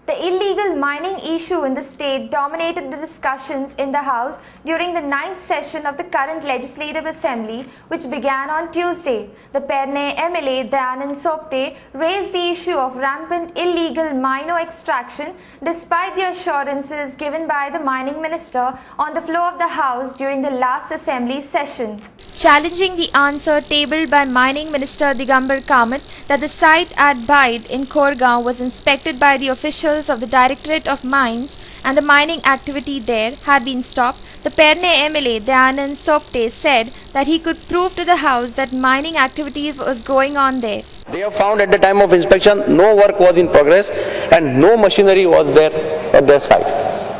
The illegal mining issue in the state dominated the discussions in the House during the 9th session of the current Legislative Assembly, which began on Tuesday. The Perne MLA Dayanand Sopte raised the issue of rampant illegal mino extraction despite the assurances given by the mining minister on the floor of the House during the last Assembly session. Challenging the answer tabled by Mining Minister Digambar Kamath that the site at Baid in Korgaon was inspected by the officials of the Directorate of Mines and the mining activity there had been stopped, the Perne MLA Dayanand Sopte said that he could prove to the House that mining activity was going on there. They have found at the time of inspection no work was in progress and no machinery was there at their site,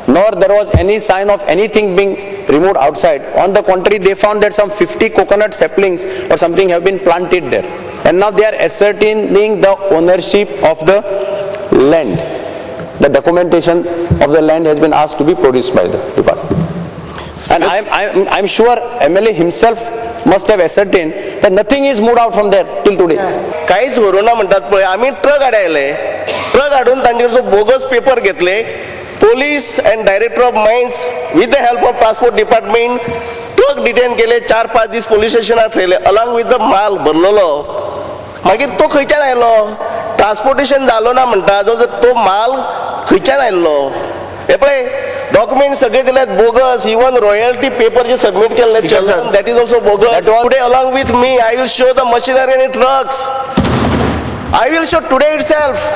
nor there was any sign of anything being removed outside. On the contrary, they found that some 50 coconut saplings or something have been planted there, and now they are ascertaining the ownership of the land. The documentation of the land has been asked to be produced by the department, and I'm sure MLA himself must have ascertained that nothing is moved out from there till today. काहीच होरोना म्हणतात पळय, आम्ही truck हाडले, truck हाडून तांचेर bogus paper घेतले. Police and Director of Mines with the help of Transport Department truck detain केले, 4-5 दीस police station ठेवले along with the माल भरलेलो. मागीर तो खंयच्यान आयलो? ट्रान्सपोर्टेशन जालो ना म्हणटा, तो माल खंयच्यान आयलो? हे पळय डॉक्युमेंट सगळे दिल्यात बोगस, इवन रॉयल्टी पेपर जे सबमिट केले that is also bogus. Today along with me I will show the machinery and trucks. I will show today itself.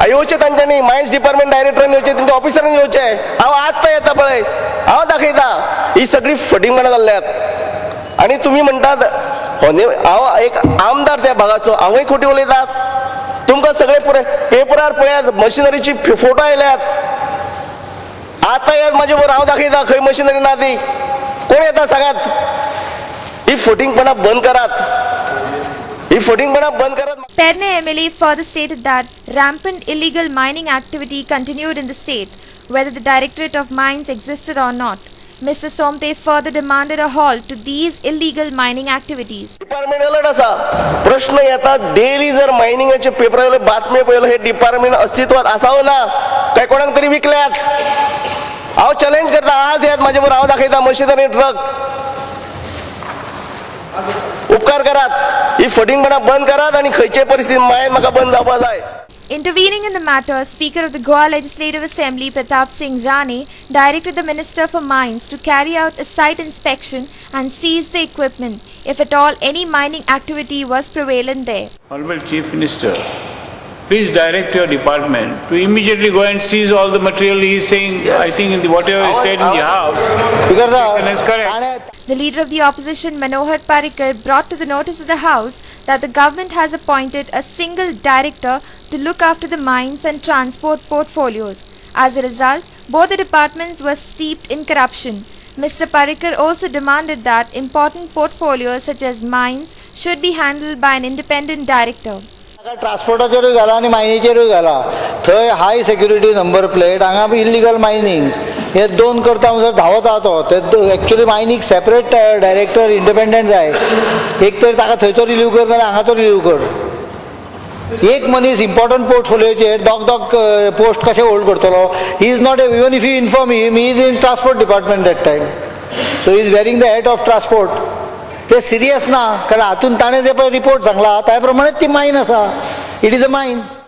येवचे तांच्यांनी मायन्स डिपार्टमेंट डायरेक्टरांनी येवचे, तांच्या ऑफिसरांनी येवचे. हांव आत्ता येता पळय, हांव दाखयता ही सगळी फटींगपणां जाल्ल्यात. आनी तुमी म्हणटात हांव एक आमदार त्या भागाचो, हांवूय खोटी उलयतात. तुमकां सगळे पेपरार पळयात मशिनरीची फोटो आयल्यात. आतां येत म्हाजे बरोबर, हांव दाखयता खंय मशिनरी ना ती. कोण येता सांगात? ही फटींगपणां बंद करात. Perne MLA further stated that rampant illegal mining activity continued in the state, whether the Directorate of Mines existed or not. Mr. Somte further demanded a halt to these illegal mining activities. Department alert आसा. प्रश्न येतात daily जर मायनिंगाचे पेपरार बातम्यो पळयल्यो, हे department अस्तित्वात आसा वा ना, काय कोणाक तरी विकल्यात. हांव चॅलेंज करता, आज येत म्हाजे बरोबर, हांव दाखयता मशिनरी ट्रक. उपकार करात, ही फटींगपणां बंद करात आनी खंयचे परिस्थितीत मायन म्हाका बंद जावपा जाय. Intervening in the matter, Speaker of the Goa Legislative Assembly Pratap Singh Rane directed the Minister for Mines to carry out a site inspection and seize the equipment, if at all any mining activity was prevalent there. Honorable Chief Minister, please direct your department to immediately go and seize all the material. He is saying, yes. I think in whatever he said in the House is correct. The leader of the opposition, Manohar Parrikar, brought to the notice of the House that the government has appointed a single director to look after the mines and transport portfolios. As a result, both the departments were steeped in corruption. Mr. Parrikar also demanded that important portfolios such as mines should be handled by an independent director. ट्रान्सपोर्टाचेरूय घाला आनी मायनीचेरूय घाला. थंय हाय security number plate, हांगा illegal mining, हे दोन करता म्हणसर धांवता तो. ते एक्चुअली मायनीक सेपरेट डायरेक्टर इंडिपेंडंट जाय. एक तर ताका थंयचो रिलीव कर नाल्यार हांगाचो रिलीव कर. एक मनीस इम्पॉर्टंट पोर्टफोलियोचेर दोग पोस्ट कशें होल्ड करतलो? He is not even if you inform him, he is in transport department that time, so he is wearing the head of transport. ते सिरियस ना, कारण हातून ताणें जे पळय रिपोर्ट सांगला त्या प्रमाणेच ती मायन आसा. It is a Mayan.